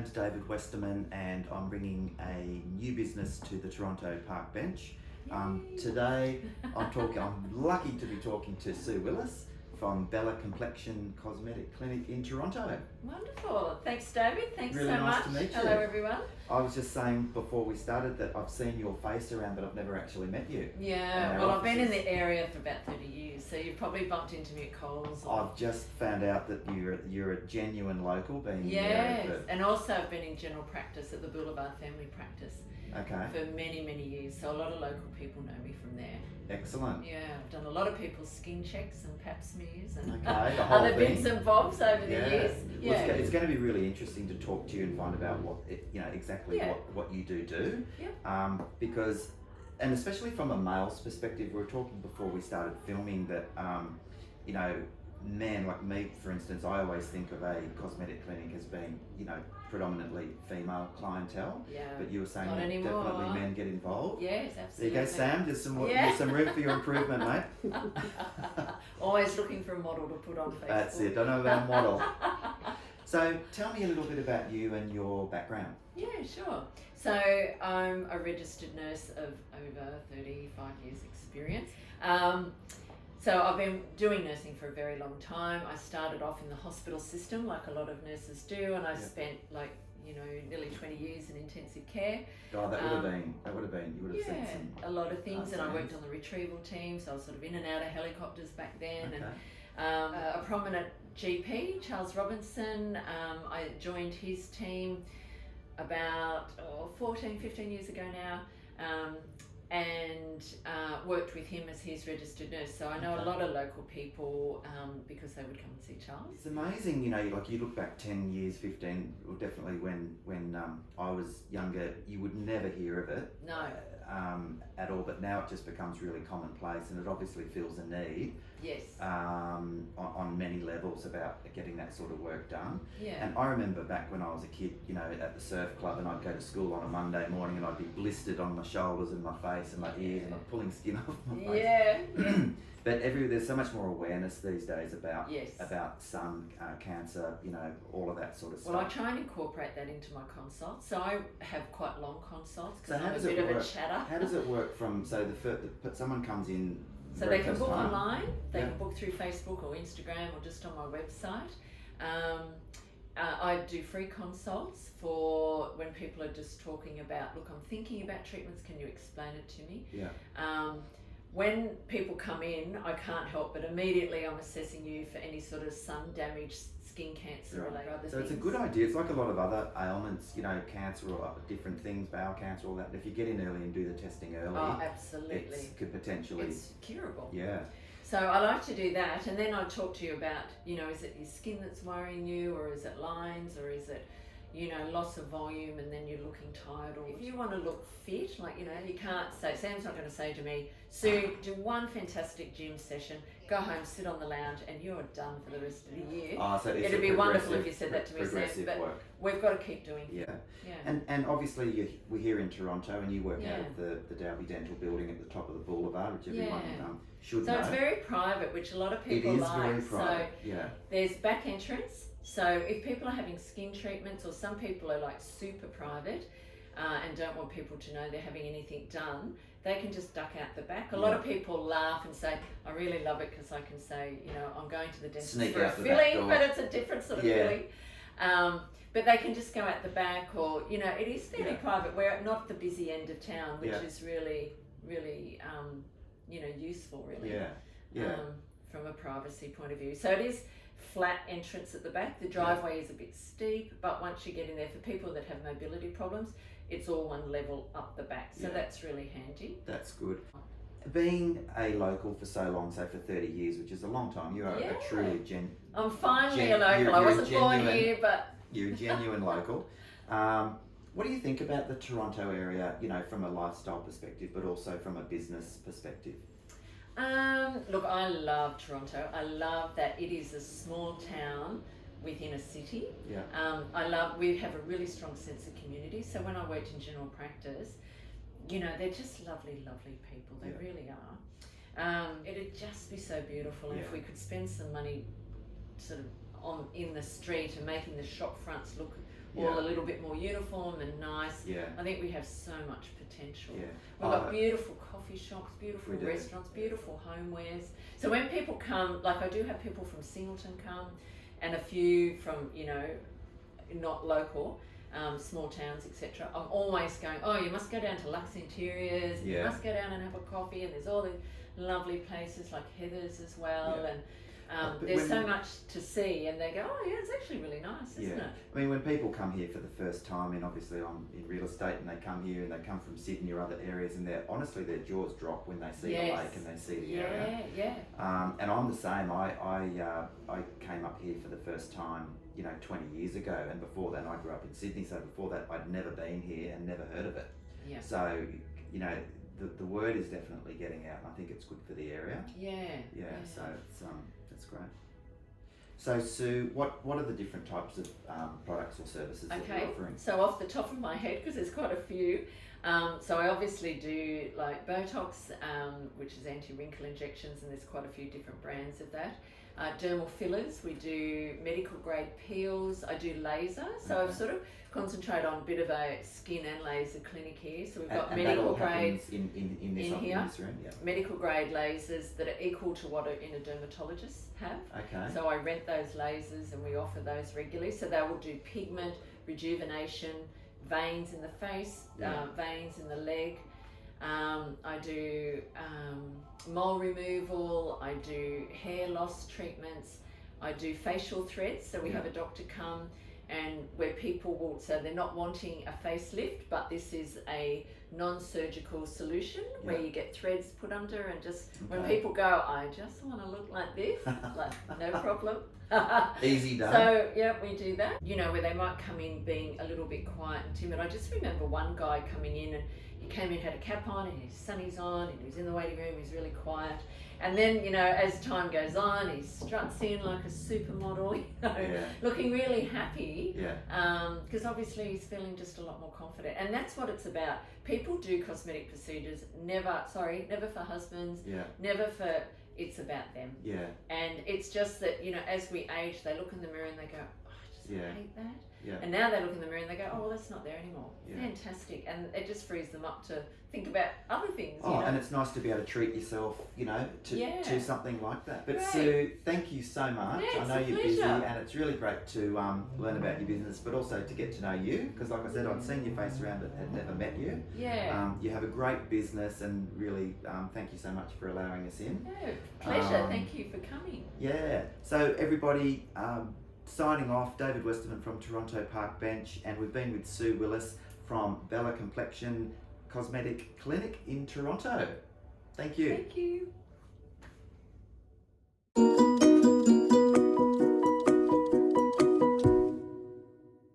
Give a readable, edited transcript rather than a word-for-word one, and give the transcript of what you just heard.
name's David Westerman, and I'm bringing a new business to the Toronto Park Bench. Today, I'm lucky to be talking to Sue Willis from Complexion Cosmetic Clinic in Toronto. Wonderful. Thanks, David. Thanks Really so nice much. to meet you. Hello, everyone. I was just saying before we started that I've seen your face around, but I've never actually met you. Yeah, well, I've been in the area for about 30 years, so you've probably bumped into me at Coles. I've just found out that you're a genuine local, being Yes, and also I've been in general practice at the Boulevard Family Practice for many, many years, so a lot of local people know me from there. Excellent. Yeah, I've done a lot of people's skin checks and pap smears and the whole other thing. bits and bobs over the years. Well, it's going to be really interesting to talk to you and find about exactly what you do. Yeah. Because, and especially from a male's perspective, we were talking before we started filming that, men like me, for instance, I always think of a cosmetic clinic as being, predominantly female clientele. Yeah. But you were saying Not that anymore. definitely men get involved. Yes, There absolutely. you go, Sam. There's some room for your improvement, mate. Always looking for a model to put on Facebook. That's it. I know about model. So tell me a little bit about you and your background. Yeah, sure. So I'm a registered nurse of over 35 years experience. So I've been doing nursing for a very long time. I started off in the hospital system like a lot of nurses do, and I spent nearly 20 years in intensive care. Oh, that would have been, you would have seen some... a lot of things, and I worked on the retrieval team, so I was sort of in and out of helicopters back then. Okay. And a prominent GP, Charles Robinson, I joined his team about 14, 15 years ago now, and worked with him as his registered nurse. So I know a lot of local people because they would come and see Charles. It's amazing, you look back 10 years, 15, or definitely when I was younger, you would never hear of it. No. At all, but now it just becomes really commonplace, and it obviously fills a need. Yes. On many levels about getting that sort of work done. Yeah. And I remember back when I was a kid, at the surf club, and I'd go to school on a Monday morning and I'd be blistered on my shoulders and my face and my ears, and I'm pulling skin off my face. Yeah. But there's so much more awareness these days about Yes. sun, cancer, all of that sort of stuff. Well, I try and incorporate that into my consults. So I have quite long consults because I'm a bit of a chatter. How does it work someone comes in? So they can book online, they can book through Facebook or Instagram or just on my website. I do free consults for when people are just talking about, look, I'm thinking about treatments, can you explain it to me? Yeah. When people come in, I can't help but immediately I'm assessing you for any sort of sun damage, skin cancer related other So things. it's a good idea. It's like a lot of other ailments, cancer or different things, bowel cancer, all that. If you get in early and do the testing early, absolutely. It could potentially... It's curable. Yeah. So I like to do that, and then I talk to you about, is it your skin that's worrying you, or is it lines, or is it, loss of volume, and then you're looking tired. Or if you want to look fit, you can't say, Sam's not going to say to me, Sue, do one fantastic gym session, go home, sit on the lounge, and you're done for the rest of the year. So it'd be wonderful if you said that to me, Sam, but work. We've got to keep doing it. Yeah. And obviously we're here in Toronto, and you work out of the Dalby Dental building at the top of the boulevard, which everyone should know. So it's very private, which a lot of people like. It is very private, so there's back entrance. So if people are having skin treatments, or some people are like super private and don't want people to know they're having anything done, they can just duck out the back. A lot of people laugh and say, I really love it because I can say, I'm going to the dentist for a filling, but it's a different sort of filling. But they can just go out the back, or, it is fairly private. We're not the busy end of town, which is really, really, useful, really. From a privacy point of view. So it is flat entrance at the back. The driveway is a bit steep, but once you get in there, for people that have mobility problems, it's all one level up the back. So that's really handy. That's good. Being a local for so long, so for 30 years, which is a long time, you are a truly I'm finally a local. I wasn't born here, but... You're a genuine local. What do you think about the Toronto area, from a lifestyle perspective, but also from a business perspective? Look, I love Toronto. I love that it is a small town within a city. We have a really strong sense of community. So when I worked in general practice, they're just lovely, lovely people. They really are. It'd just be so beautiful if we could spend some money sort of in the street and making the shop fronts look all a little bit more uniform and nice. Yeah. I think we have so much potential. Yeah. We've got beautiful coffee shops, beautiful restaurants, beautiful homewares. So when people come, like I do have people from Singleton come, and a few from, you know, not local, small towns, etc. I'm always going, oh, you must go down to Lux Interiors, and you must go down and have a coffee, and there's all these lovely places like Heather's as well, and there's so much to see, and they go, oh yeah, it's actually really nice, isn't it? I mean, when people come here for the first time, and obviously I'm in real estate, and they come here and they come from Sydney or other areas, and honestly their jaws drop when they see the lake and they see the area. And I'm the same. I came up here for the first time, you know, 20 years ago, and before that I grew up in Sydney, so before that I'd never been here and never heard of it. So, you know, the word is definitely getting out, and I think it's good for the area. So it's great. So Sue, what are the different types of products or services that you're offering? So off the top of my head, because there's quite a few, so I obviously do like Botox, which is anti-wrinkle injections, and there's quite a few different brands of that. Dermal fillers, we do medical grade peels, I do laser, so I've sort of concentrated on a bit of a skin and laser clinic here. So we've got medical grade in this room. Medical grade lasers that are equal to what a dermatologist have. So I rent those lasers and we offer those regularly. So they will do pigment, rejuvenation, veins in the face, veins in the leg. I do mole removal, I do hair loss treatments, I do facial threads, so we have a doctor come and where people will, so they're not wanting a facelift, but this is a non-surgical solution where you get threads put under, and just when people go, I just want to look like this, like no problem. Easy done. So we do that. You know, where they might come in being a little bit quiet and timid. I just remember one guy coming in, and he came in, had a cap on and his sunnies on, and he was in the waiting room, he was really quiet. And then, you know, as time goes on, he struts in like a supermodel, you know, looking really happy. Because obviously he's feeling just a lot more confident. And that's what it's about. People do cosmetic procedures, never for husbands, never for, it's about them. And it's just that, you know, as we age, they look in the mirror and they go, oh, I just hate that. And now they look in the mirror and they go, oh, well, that's not there anymore. Fantastic. And it just frees them up to think about other things. You know? And it's nice to be able to treat yourself, you know, to something like that. But Sue, thank you so much. I know you're busy, and it's really great to learn about your business, but also to get to know you, because like I said, I'd seen your face around it, had never met you. You have a great business, and really thank you so much for allowing us in. Pleasure. Thank you for coming. So everybody, signing off, David Westerman from Toronto Park Bench, and we've been with Sue Willis from Bella Complexion Cosmetic Clinic in Toronto. Thank you. Thank you.